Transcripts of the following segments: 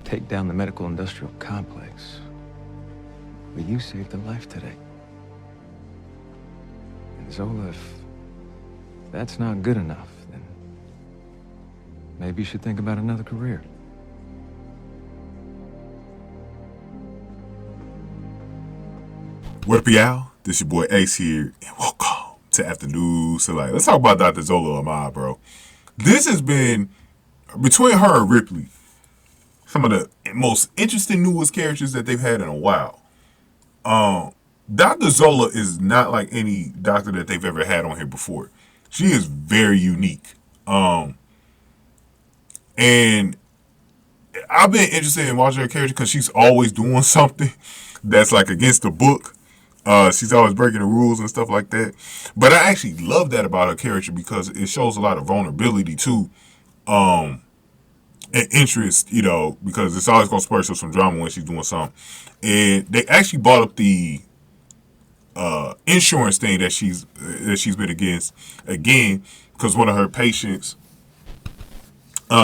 take down the medical industrial complex. But you saved a life today. And Zola, if that's not good enough, then maybe you should think about another career. What up, y'all? This your boy Ace here, and welcome to Afternoon. So, let's talk about Dr. Zola Ahmad, bro. This has been, between her and Ripley, some of the most interesting, newest characters that they've had in a while. Dr. Zola is not like any doctor that they've ever had on here before. She is very unique. And I've been interested in watching her character because she's always doing something that's like against the book. She's always breaking the rules and stuff like that. But I actually love that about her character because it shows a lot of vulnerability too. And interest, because it's always going to spur some drama when she's doing something. And they actually brought up the insurance thing that she's been against again because one of her patients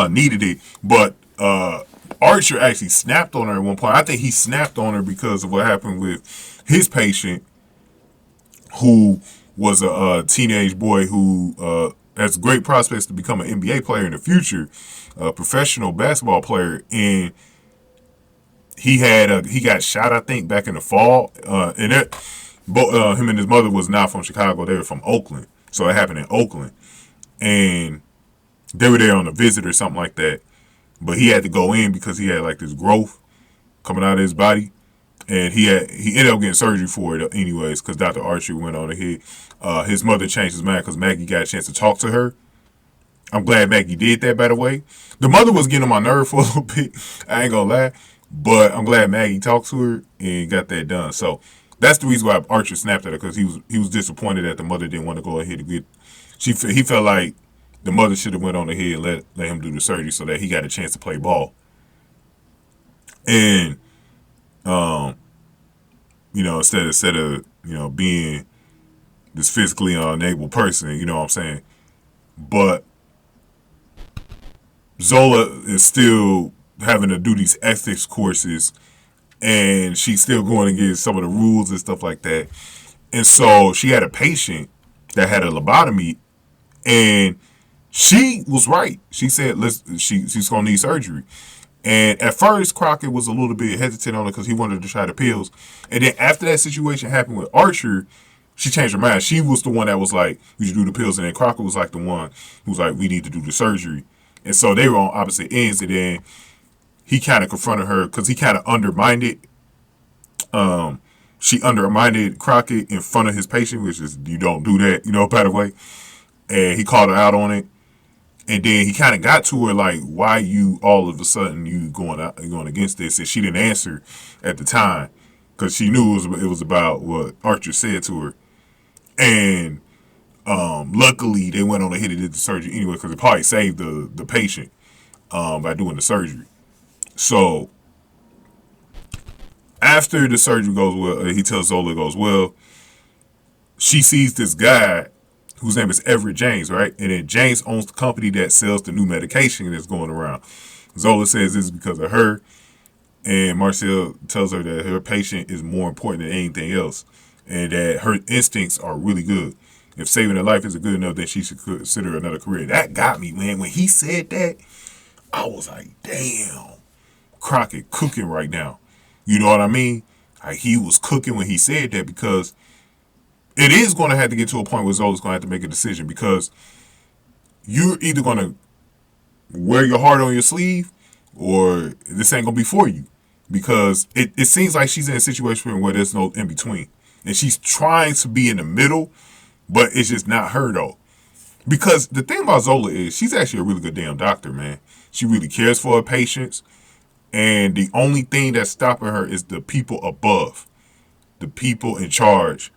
needed it. But Archer actually snapped on her at one point. I think he snapped on her because of what happened with his patient, who was a teenage boy who has great prospects to become an NBA player in the future, a professional basketball player, and he got shot, I think, back in the fall. And that, him and his mother was not from Chicago; they were from Oakland, so it happened in Oakland, and they were there on a visit or something like that. But he had to go in because he had like this growth coming out of his body. And he ended up getting surgery for it anyways because Dr. Archer went on ahead. His mother changed his mind because Maggie got a chance to talk to her. I'm glad Maggie did that, by the way. The mother was getting on my nerve for a little bit. I ain't gonna lie. But I'm glad Maggie talked to her and got that done. So that's the reason why Archer snapped at her, because he was disappointed that the mother didn't want to go ahead and get. He felt like the mother should have went on ahead and let him do the surgery so that he got a chance to play ball. And instead of being this physically unable person, you know what I'm saying? But Zola is still having to do these ethics courses, and she's still going against some of the rules and stuff like that. And so she had a patient that had a lobotomy, and she was right. She said, she's going to need surgery. And at first, Crockett was a little bit hesitant on it because he wanted to try the pills. And then after that situation happened with Archer, she changed her mind. She was the one that was like, we should do the pills. And then Crockett was like the one who was like, we need to do the surgery. And so they were on opposite ends. And then he kind of confronted her because he kind of undermined it. She undermined Crockett in front of his patient, which is, you don't do that, by the way. And he called her out on it. And then he kind of got to her like, why you all of a sudden you going against this? And she didn't answer at the time because she knew it was about what Archer said to her. And luckily they went on ahead and did the surgery anyway because it probably saved the patient by doing the surgery. So after the surgery goes well, he tells Zola it goes well. She sees this guy whose name is Everett James, right? And then James owns the company that sells the new medication that's going around. Zola says this is because of her, and Marcel tells her that her patient is more important than anything else, and that her instincts are really good. If saving her life isn't good enough, then she should consider another career. That got me, man. When he said that, I was like, damn, Crockett cooking right now. You know what I mean? Like, he was cooking when he said that, because it is going to have to get to a point where Zola's going to have to make a decision, because you're either going to wear your heart on your sleeve or this ain't going to be for you, because it seems like she's in a situation where there's no in between, and she's trying to be in the middle, but it's just not her though. Because the thing about Zola is she's actually a really good damn doctor, man. She really cares for her patients, and the only thing that's stopping her is the people above. The people in charge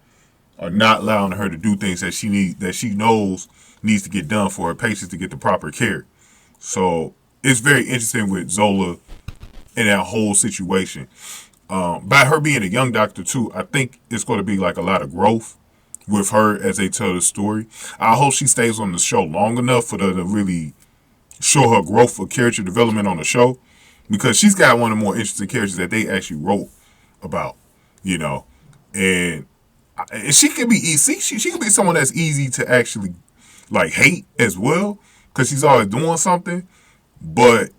are not allowing her to do things that she knows needs to get done for her patients to get the proper care. So it's very interesting with Zola in that whole situation. By her being a young doctor too, I think it's going to be like a lot of growth with her as they tell the story. I hope she stays on the show long enough for them to really show her growth for character development on the show, because she's got one of the more interesting characters that they actually wrote about, you know, and she could be easy. She could be someone that's easy to actually like hate as well because she's always doing something. But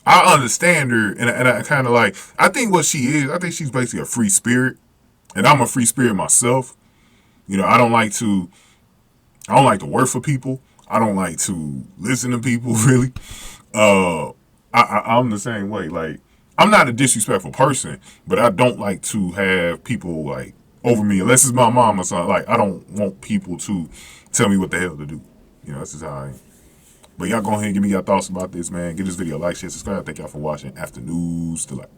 I understand her, and I kind of like. I think what she is, I think she's basically a free spirit, and I'm a free spirit myself. You know, I don't like to work for people. I don't like to listen to people really. I'm the same way. Like, I'm not a disrespectful person, but I don't like to have people like over me unless it's my mom or something. Like, I don't want people to tell me what the hell to do. You know, that's just how I am. But y'all go ahead and give me your thoughts about this, man. Give this video a like, share, subscribe. Thank y'all for watching. After News Delight.